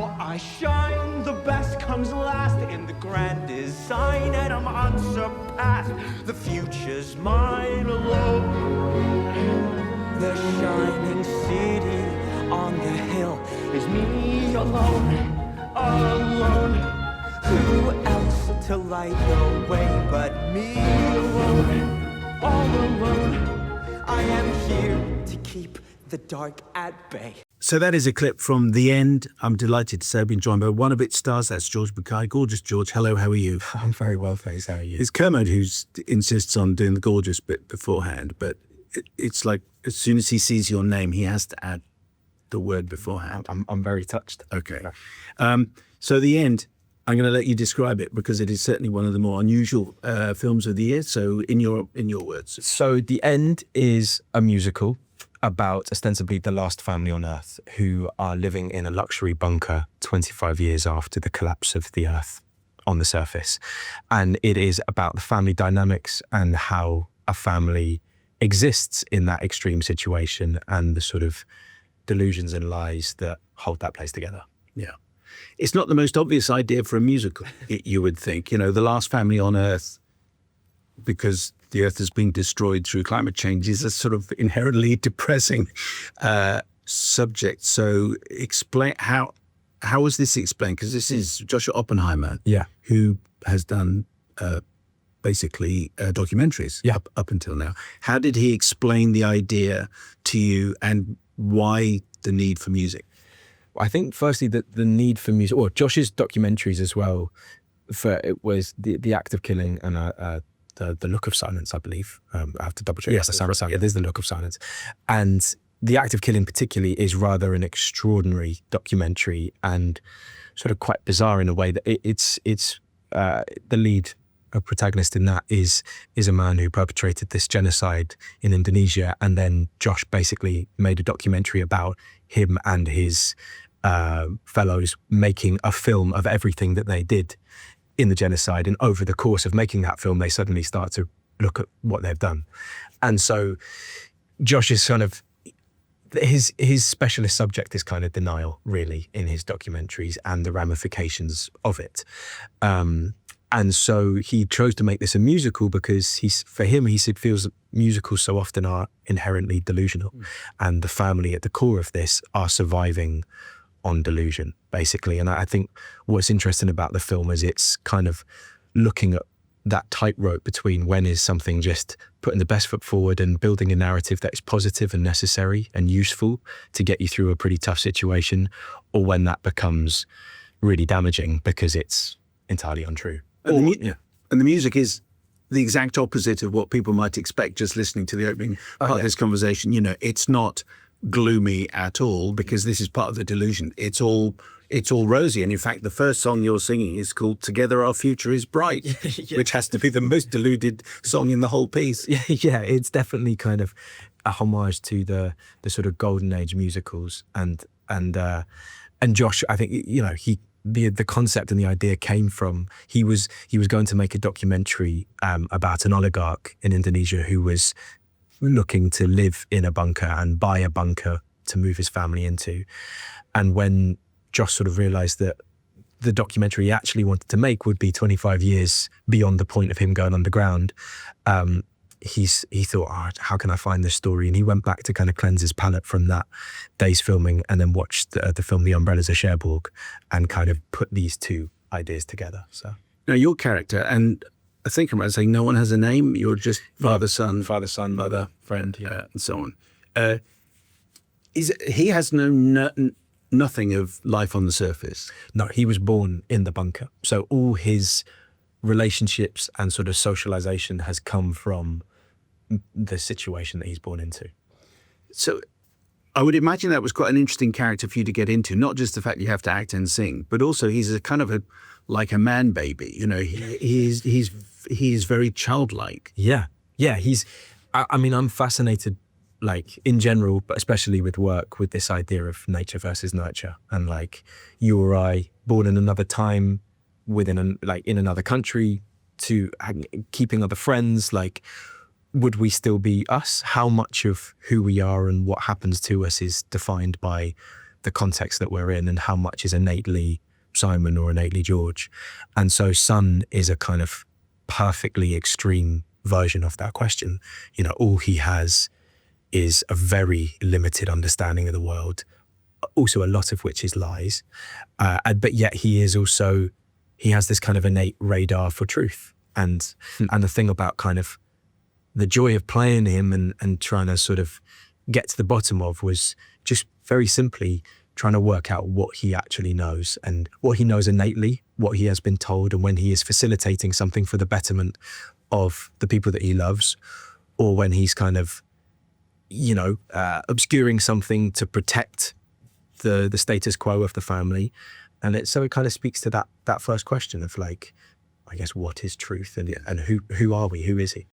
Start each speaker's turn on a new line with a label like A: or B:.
A: how I shine. The best comes last in the grand design, and I'm unsurpassed. The future's mine alone. The shining city on the hill is me alone, all alone. Who else to light the way but me alone, all alone? I am here to keep the dark at bay.
B: So that is a clip from The End. I'm delighted to say I've been joined by one of its stars. That's George MacKay. Gorgeous George. Hello, how are you?
C: I'm very well, thanks. How are you?
B: It's Kermode who insists on doing the gorgeous bit beforehand, but it's like as soon as he sees your name, he has to add the word beforehand.
C: I'm very touched.
B: Okay. So The End, I'm going to let you describe it because it is certainly one of the more unusual films of the year. So in your words.
C: So The End is a musical about ostensibly the last family on Earth who are living in a luxury bunker 25 years after the collapse of the Earth on the surface. And it is about the family dynamics and how a family exists in that extreme situation and the sort of delusions and lies that hold that place together.
B: Yeah. It's not the most obvious idea for a musical, you would think. You know, the last family on Earth, because the Earth has been destroyed through climate change, is a sort of inherently depressing subject. So explain how was this explained? Because this is Joshua Oppenheimer, who has done basically documentaries up until now. How did he explain the idea to you and why the need for music?
C: I think firstly that the need for music, or Josh's documentaries as well, it was the act of killing and the look of silence, I believe. I have to double check.
B: Yes, that's right.
C: Yeah, there's the look of silence. And the act of killing particularly is rather an extraordinary documentary and sort of quite bizarre in a way that it's the lead protagonist in that is a man who perpetrated this genocide in Indonesia, and then Josh basically made a documentary about him and his fellows making a film of everything that they did in the genocide. And over the course of making that film, they suddenly start to look at what they've done. And so Josh is kind of, his specialist subject is kind of denial, really, in his documentaries and the ramifications of it. And so he chose to make this a musical because for him, he feels musicals so often are inherently delusional. And the family at the core of this are surviving on delusion, basically. And I think what's interesting about the film is it's kind of looking at that tightrope between when is something just putting the best foot forward and building a narrative that is positive and necessary and useful to get you through a pretty tough situation, or when that becomes really damaging because it's entirely untrue.
B: And the music is the exact opposite of what people might expect just listening to the opening part of this conversation. You know, it's not gloomy at all because this is part of the delusion. It's all rosy. And in fact, the first song you're singing is called Together Our Future is Bright, which has to be the most deluded song in the whole piece.
C: Yeah, it's definitely kind of a homage to the sort of golden age musicals. And Josh, I think, you know, the concept and the idea came from, he was going to make a documentary about an oligarch in Indonesia who was looking to live in a bunker and buy a bunker to move his family into. And when Josh sort of realized that the documentary he actually wanted to make would be 25 years beyond the point of him going underground, he thought, how can I find this story? And he went back to kind of cleanse his palate from that day's filming and then watched the film The Umbrellas of Cherbourg and kind of put these two ideas together. So
B: now your character, and I think I'm right saying no one has a name. You're just father, son, mother, friend, and so on. He has nothing of life on the surface.
C: No, he was born in the bunker. So all his relationships and sort of socialization has come from the situation that he's born into.
B: So I would imagine that was quite an interesting character for you to get into, not just the fact you have to act and sing, but also he's a kind of like a man baby. You know, he's very childlike.
C: Yeah. I mean, I'm fascinated, like in general, but especially with work, with this idea of nature versus nurture. And like you or I, born in another time, in another country, to keeping other friends, like, would we still be us? How much of who we are and what happens to us is defined by the context that we're in and how much is innately Simon or innately George. And so Son is a kind of perfectly extreme version of that question. You know, all he has is a very limited understanding of the world, also a lot of which is lies. But yet he has this kind of innate radar for truth. And the thing about kind of the joy of playing him and trying to sort of get to the bottom of was just very simply trying to work out what he actually knows and what he knows innately, what he has been told, and when he is facilitating something for the betterment of the people that he loves, or when he's kind of, obscuring something to protect the status quo of the family. And so it kind of speaks to that first question of, like, I guess, what is truth, and who are we? Who is he?